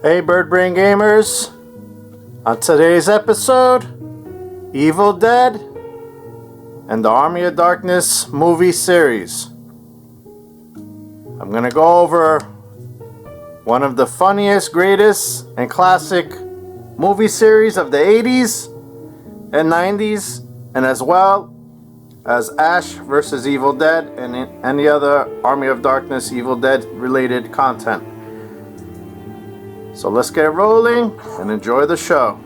Hey Bird Brain Gamers, on today's episode, Evil Dead and the Army of Darkness movie series. I'm gonna go over one of the funniest, greatest, and classic movie series of the 80s and 90s, and as well as Ash vs. Evil Dead and any other Army of Darkness Evil Dead related content. So let's get rolling and enjoy the show.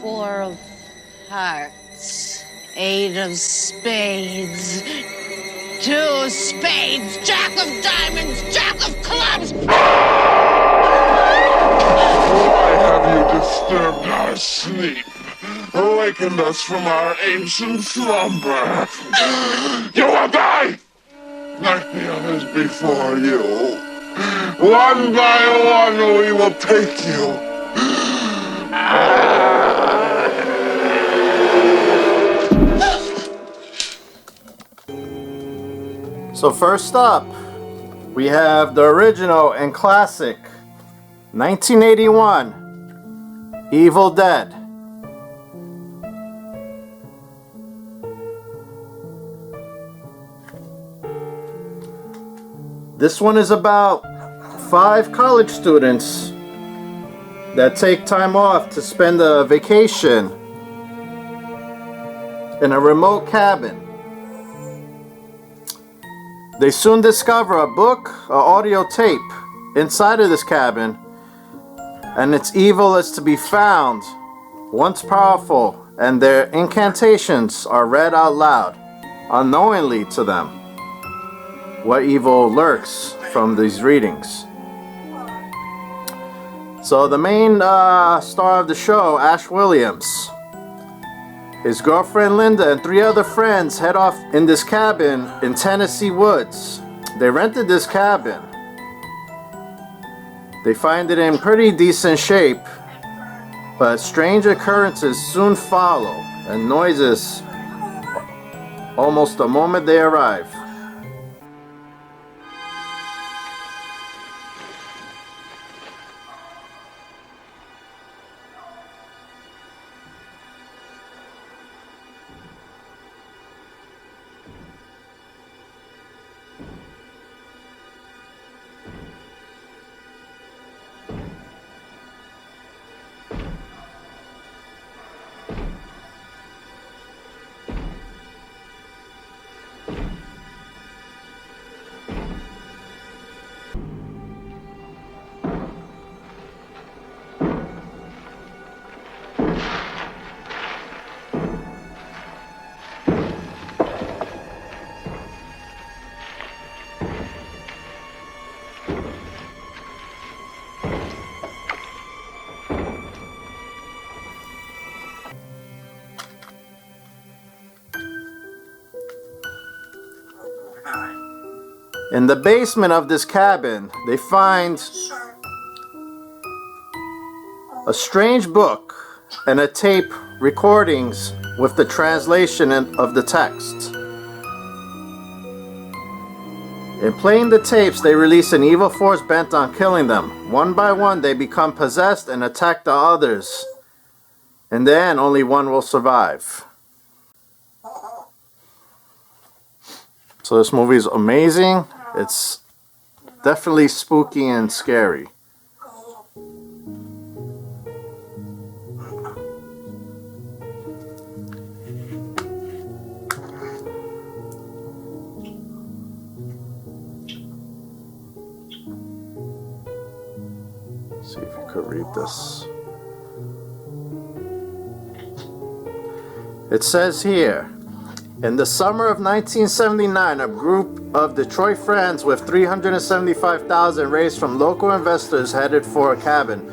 Four of hearts, eight of spades, two spades, jack of diamonds, jack of clubs. Why have you disturbed our sleep? Awakened us from our ancient slumber. You will die! Like the others before you. One by one we will take you. So first up, we have the original and classic 1981 Evil Dead. This one is about 5 college students that take time off to spend a vacation in a remote cabin. They soon discover a book, an audio tape inside of this cabin, and its evil is to be found once powerful, and their incantations are read out loud unknowingly to them. What evil lurks from these readings. So the main star of the show, Ash Williams, his girlfriend Linda and 3 other friends head off in this cabin in Tennessee woods. They rented this cabin. They find it in pretty decent shape, but strange occurrences soon follow and noises almost the moment they arrive. In the basement of this cabin, they find a strange book and a tape recordings with the translation of the text. In playing the tapes, they release an evil force bent on killing them. One by one, they become possessed and attack the others. In the end, only one will survive. So this movie is amazing. It's definitely spooky and scary. Let's see if you could read this. It says here, in the summer of 1979, a group of Detroit friends with $375,000 raised from local investors headed for a cabin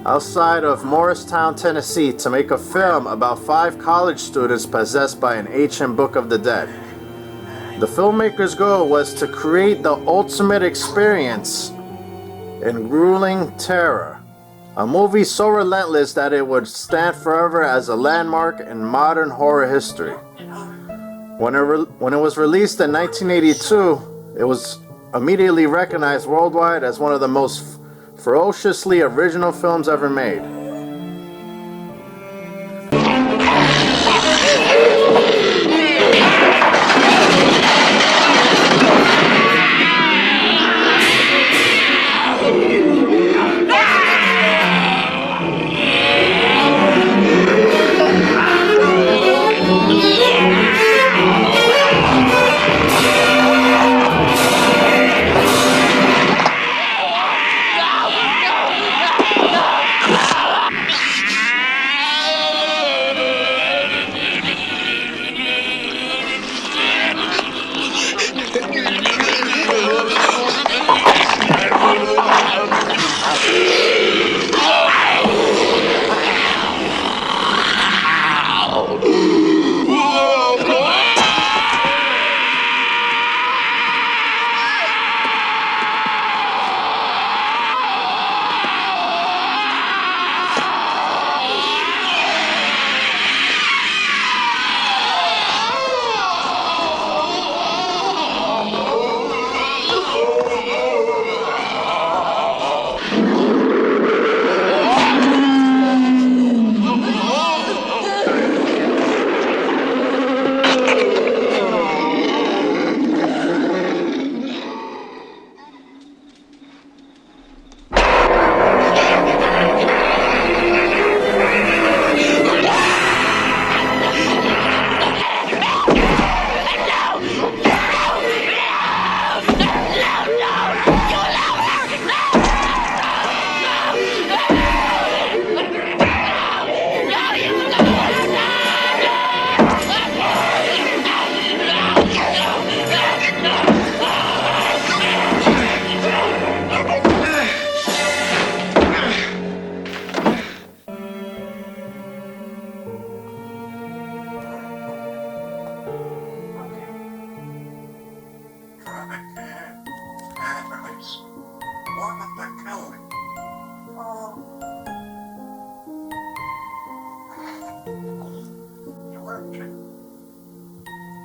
outside of Morristown, Tennessee, to make a film about 5 college students possessed by an ancient book of the dead. The filmmakers' goal was to create the ultimate experience in grueling terror. A movie so relentless that it would stand forever as a landmark in modern horror history. When it was released in 1982, it was immediately recognized worldwide as one of the most ferociously original films ever made.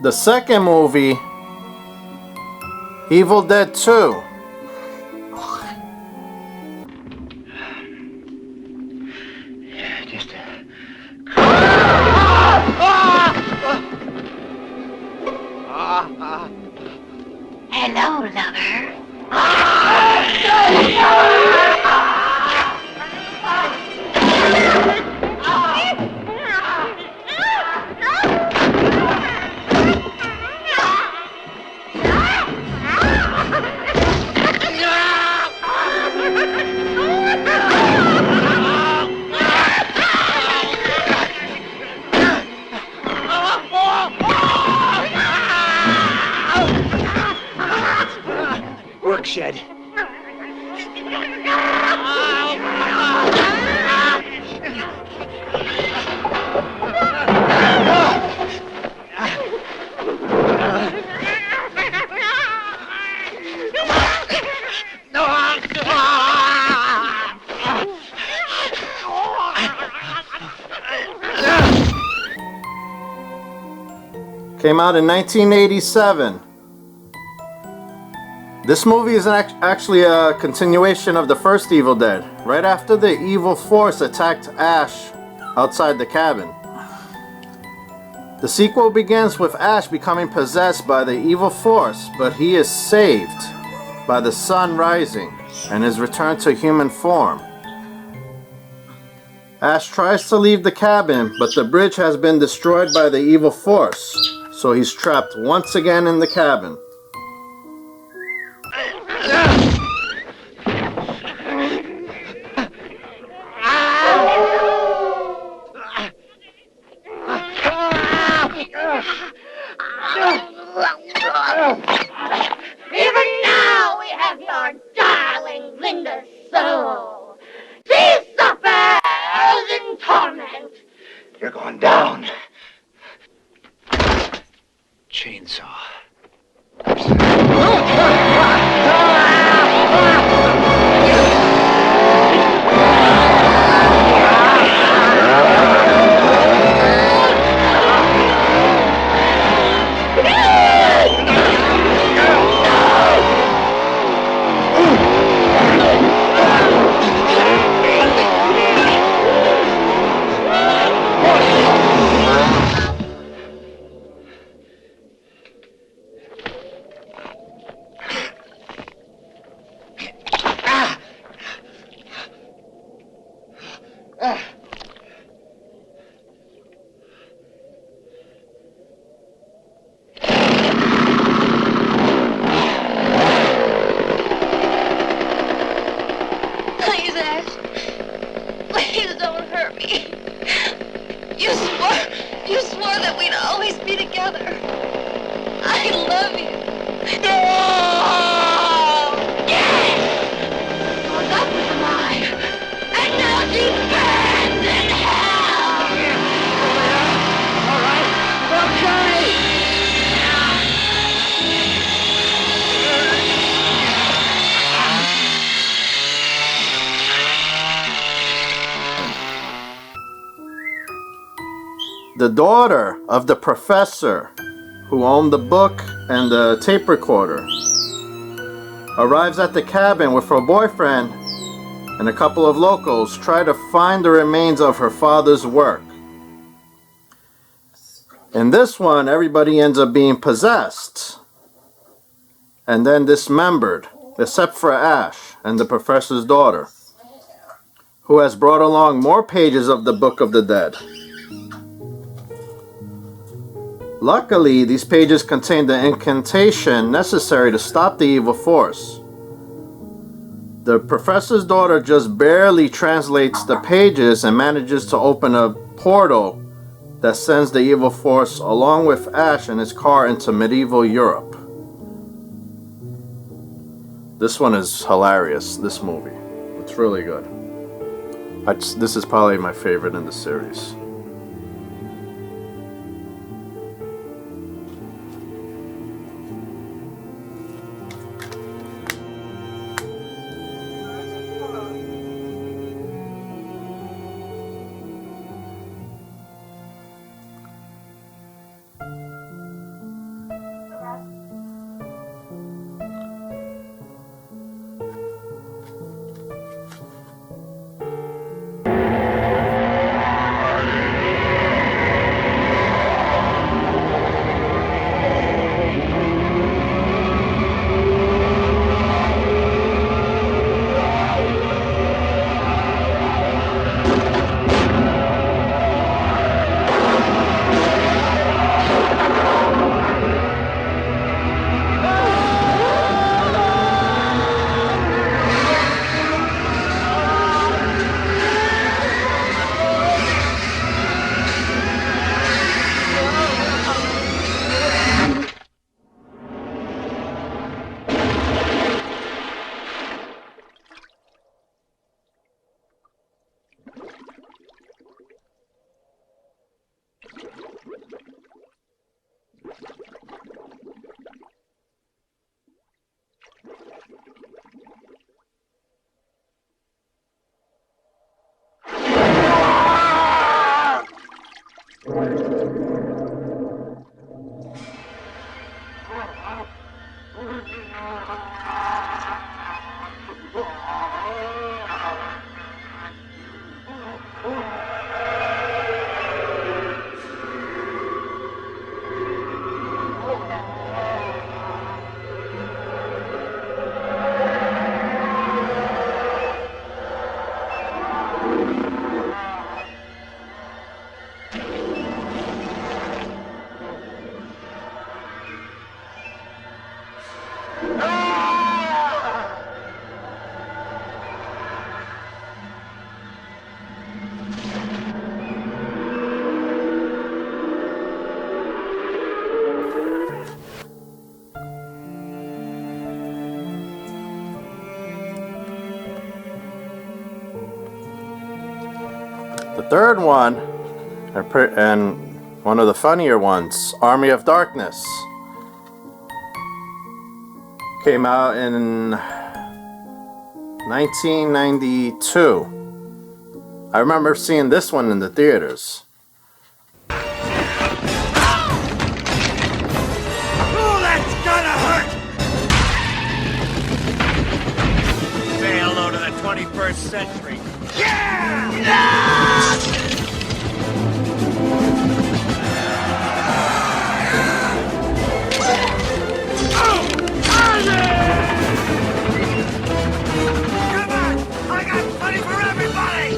The second movie, Evil Dead 2. Hello, lover. Work shed. Came out in 1987. This movie is actually a continuation of the first Evil Dead, right after the evil force attacked Ash outside the cabin. The sequel begins with Ash becoming possessed by the evil force, but he is saved by the sun rising and is returned to human form. Ash tries to leave the cabin, but the bridge has been destroyed by the evil force, so he's trapped once again in the cabin. Even now we have your darling Linda's soul. She suffers in torment. You're going down. Chainsaw. Please, Ash. Please don't hurt me. You swore that we'd always be together. I love you. No! Yes! Well, that was alive. And now she burns in hell! All right. Okay. The daughter of the professor who owned the book and the tape recorder arrives at the cabin with her boyfriend, and a couple of locals try to find the remains of her father's work. In this one, everybody ends up being possessed and then dismembered, except for Ash and the professor's daughter, who has brought along more pages of the Book of the Dead. Luckily, these pages contain the incantation necessary to stop the evil force. The professor's daughter just barely translates the pages and manages to open a portal that sends the evil force along with Ash and his car into medieval Europe. This one is hilarious, this movie. It's really good. This is probably my favorite in the series. The third one, and one of the funnier ones, Army of Darkness, came out in 1992. I remember seeing this one in the theaters. Oh, that's gonna hurt! Say hello to the 21st century. Yeah! Come on! I got plenty for everybody!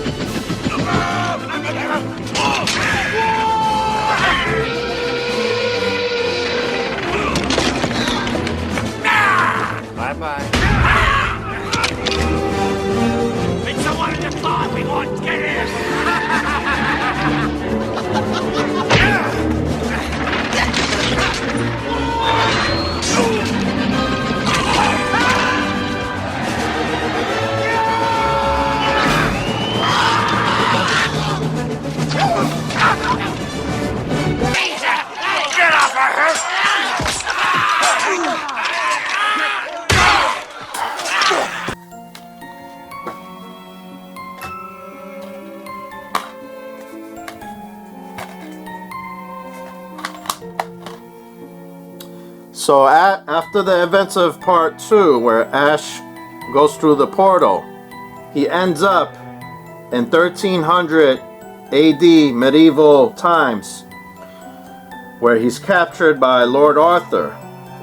So after the events of part 2, where Ash goes through the portal, he ends up in 1300 AD medieval times, where he's captured by Lord Arthur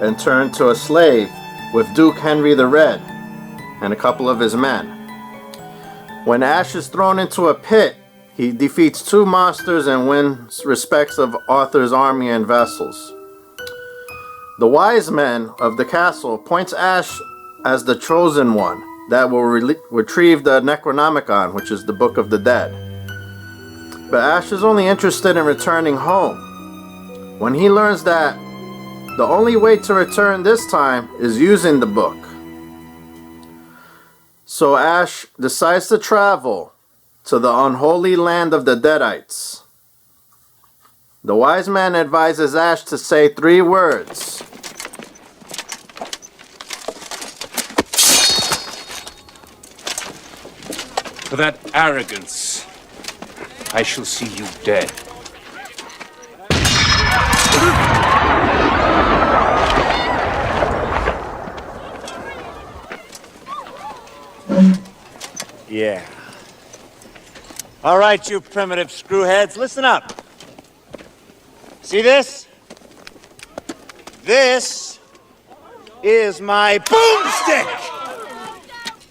and turned to a slave with Duke Henry the Red and a couple of his men. When Ash is thrown into a pit, he defeats 2 monsters and wins respects of Arthur's army and vassals. The wise men of the castle points Ash as the chosen one that will retrieve the Necronomicon, which is the Book of the Dead. But Ash is only interested in returning home. When he learns that the only way to return this time is using the book. So Ash decides to travel to the unholy land of the Deadites. The wise man advises Ash to say 3 words. For that arrogance, I shall see you dead. Yeah. All right, you primitive screwheads, listen up. See this? This is my boomstick!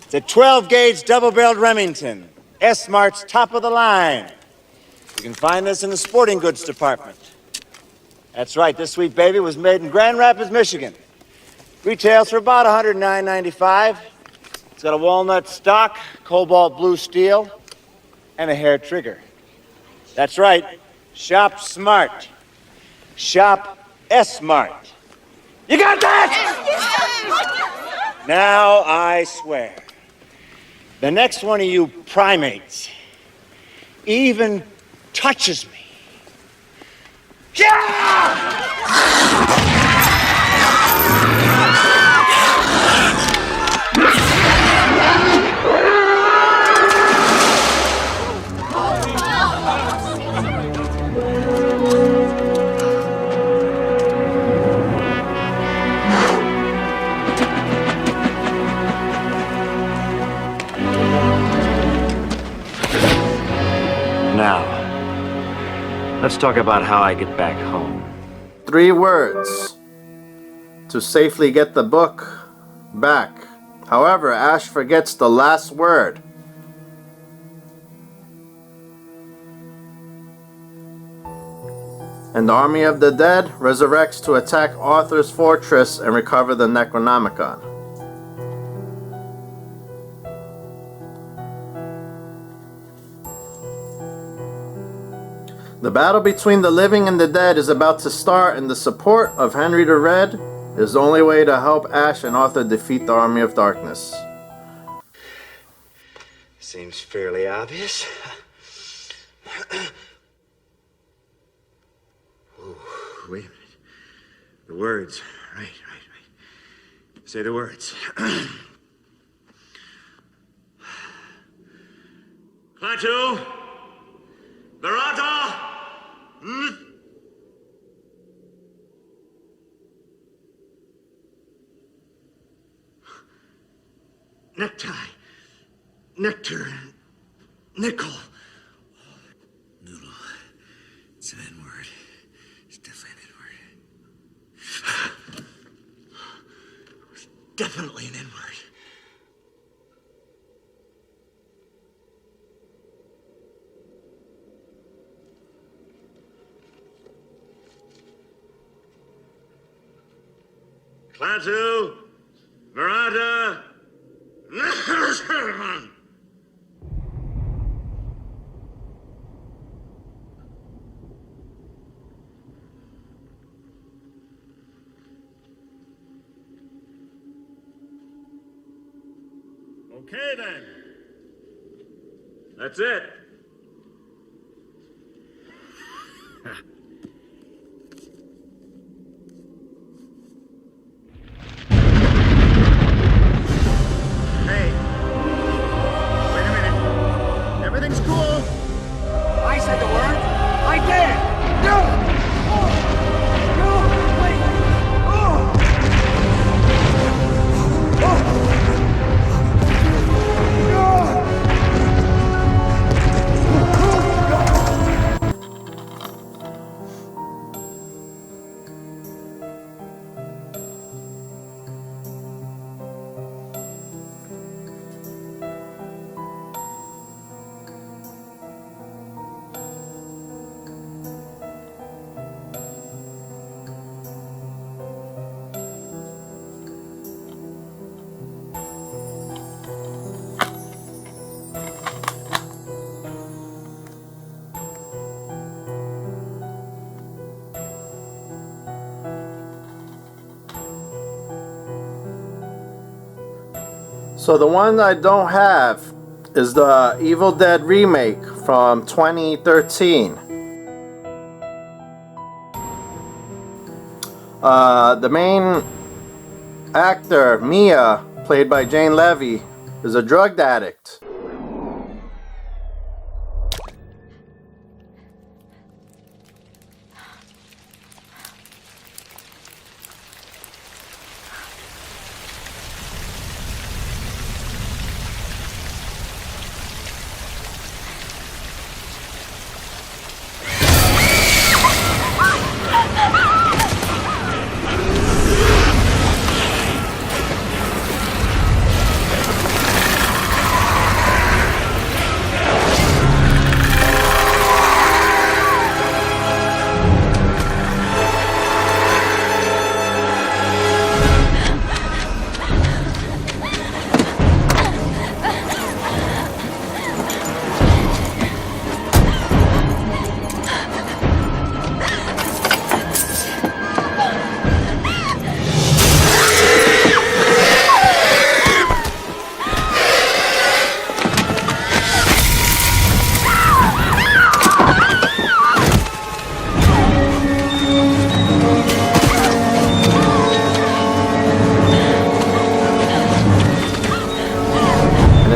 It's a 12-gauge double-barreled Remington. S-Mart's top of the line. You can find this in the sporting goods department. That's right, this sweet baby was made in Grand Rapids, Michigan. Retails for about $109.95. It's got a walnut stock, cobalt blue steel, and a hair trigger. That's right, shop smart. Shop S-Mart. You got that? Now I swear, the next one of you primates even touches me. Now, let's talk about how I get back home. 3 words to safely get the book back. However, Ash forgets the last word. And the army of the dead resurrects to attack Arthur's fortress and recover the Necronomicon. The battle between the living and the dead is about to start, and the support of Henry the Red is the only way to help Ash and Arthur defeat the army of darkness. Seems fairly obvious. Ooh, wait a minute. The words. Right. Say the words. Klaatu, Barata, necktie, nectar, nickel. Noodle. It's an N-word. It's definitely an N-word. It's definitely an N-word. Klaatu, Barata, Okay then. That's it. Hey. Wait a minute. Everything's cool. I said the word. I did. No. No. Wait. Oh. So the one I don't have is the Evil Dead remake from 2013. The main actor, Mia, played by Jane Levy, is a drug addict.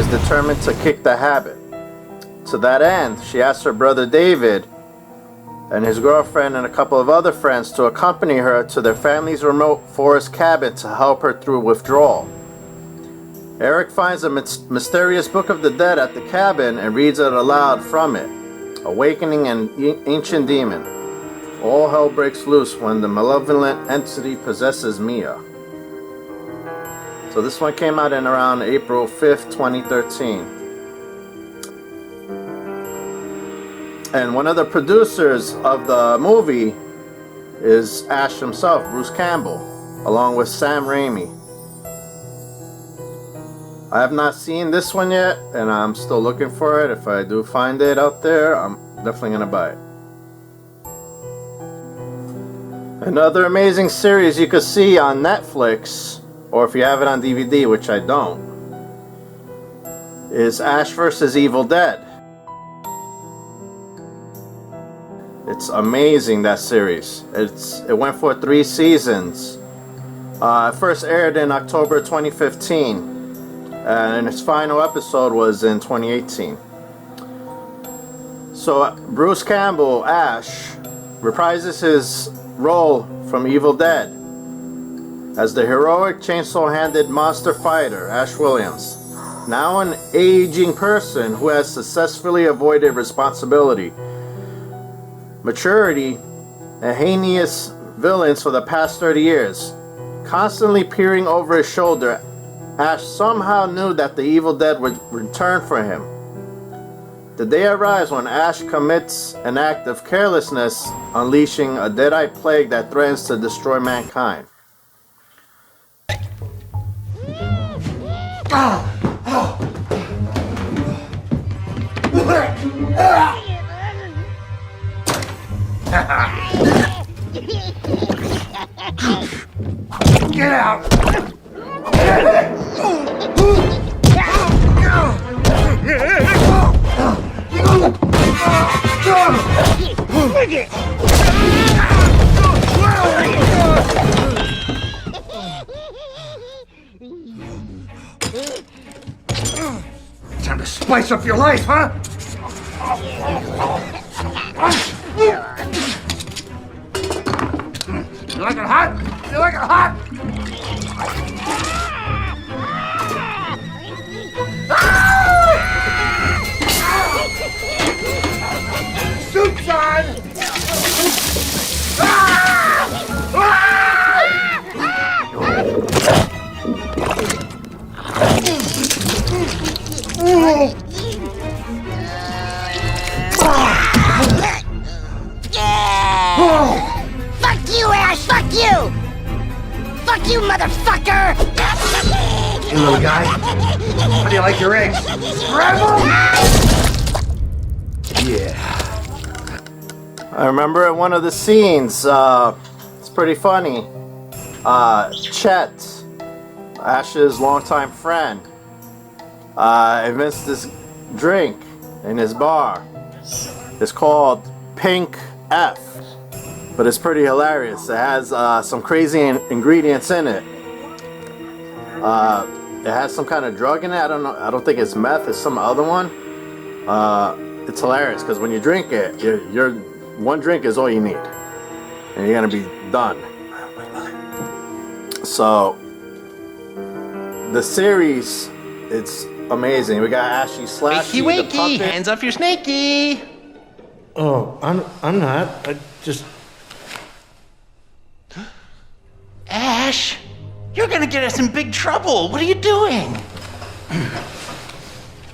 Determined to kick the habit. To that end, she asked her brother David and his girlfriend and a couple of other friends to accompany her to their family's remote forest cabin to help her through withdrawal. Eric finds a mysterious Book of the Dead at the cabin and reads it aloud from it, awakening an ancient demon. All hell breaks loose when the malevolent entity possesses Mia. So this one came out in around April 5th, 2013. And one of the producers of the movie is Ash himself, Bruce Campbell, along with Sam Raimi. I have not seen this one yet, and I'm still looking for it. If I do find it out there, I'm definitely going to buy it. Another amazing series you could see on Netflix, or if you have it on DVD, which I don't, is Ash vs. Evil Dead. It's amazing, that series. It went for 3 seasons. It first aired in October 2015, and its final episode was in 2018. So Bruce Campbell, Ash, reprises his role from Evil Dead as the heroic chainsaw-handed monster fighter, Ash Williams, now an aging person who has successfully avoided responsibility, maturity, and heinous villains for the past 30 years. Constantly peering over his shoulder, Ash somehow knew that the Evil Dead would return for him. The day arrives when Ash commits an act of carelessness, unleashing a Deadite plague that threatens to destroy mankind. Get out! Time to spice up your life, huh? You like it hot? You like it hot? Soup's on! Fuck you, Ash! Fuck you! Fuck you, motherfucker! Hey, little guy. How do you like your eggs? Scrambled? Yeah. I remember in one of the scenes, it's pretty funny. Chet, Ash's longtime friend, invents this drink in his bar. It's called Pink F, but it's pretty hilarious. It has some crazy ingredients in it. It has some kind of drug in it. I don't know. I don't think it's meth. It's some other one. It's hilarious because when you drink it, you're one drink is all you need, and you're gonna be done. So the series, it's amazing. We got Ashley Slashy, Wakey, the puppet. hands off your snakey. Oh, I'm not. I just... Ash, you're gonna get us in big trouble. What are you doing?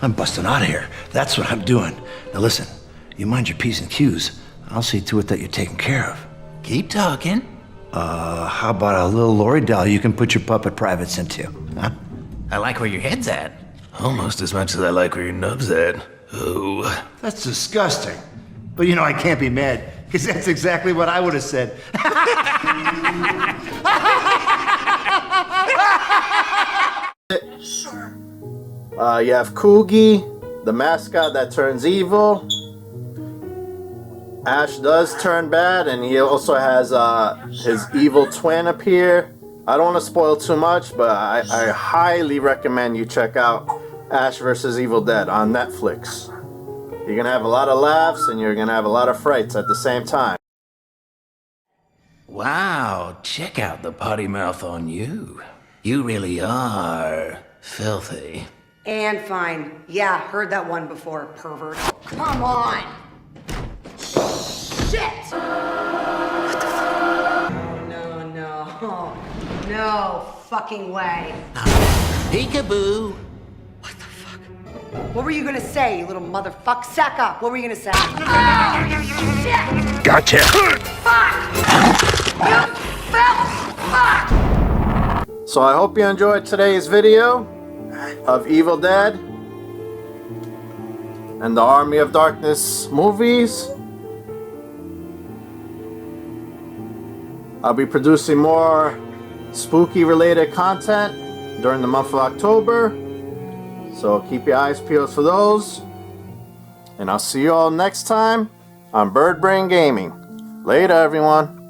I'm busting out of here. That's what I'm doing. Now listen, you mind your P's and Q's. I'll see to it that you're taken care of. Keep talking. How about a little Lori doll you can put your puppet privates into, huh? I like where your head's at. Almost as much as I like where your nub's at. Oh. That's disgusting. But you know, I can't be mad, because that's exactly what I would have said. You have Coogie, the mascot that turns evil. Ash does turn bad, and he also has his evil twin appear. I don't want to spoil too much, but I highly recommend you check out Ash vs. Evil Dead on Netflix. You're going to have a lot of laughs, and you're going to have a lot of frights at the same time. Wow, check out the potty mouth on you. You really are filthy. And fine. Yeah, heard that one before, pervert. Come on! Shit! What the fuck? No. No fucking way. Peekaboo. What the fuck? What were you gonna say, you little motherfucker? Sack up! What were you gonna say? Shit! Gotcha. Fuck! You fat fuck! So I hope you enjoyed today's video of Evil Dead and the Army of Darkness movies. I'll be producing more spooky related content during the month of October, so keep your eyes peeled for those, and I'll see you all next time on Bird Brain Gaming. Later, everyone.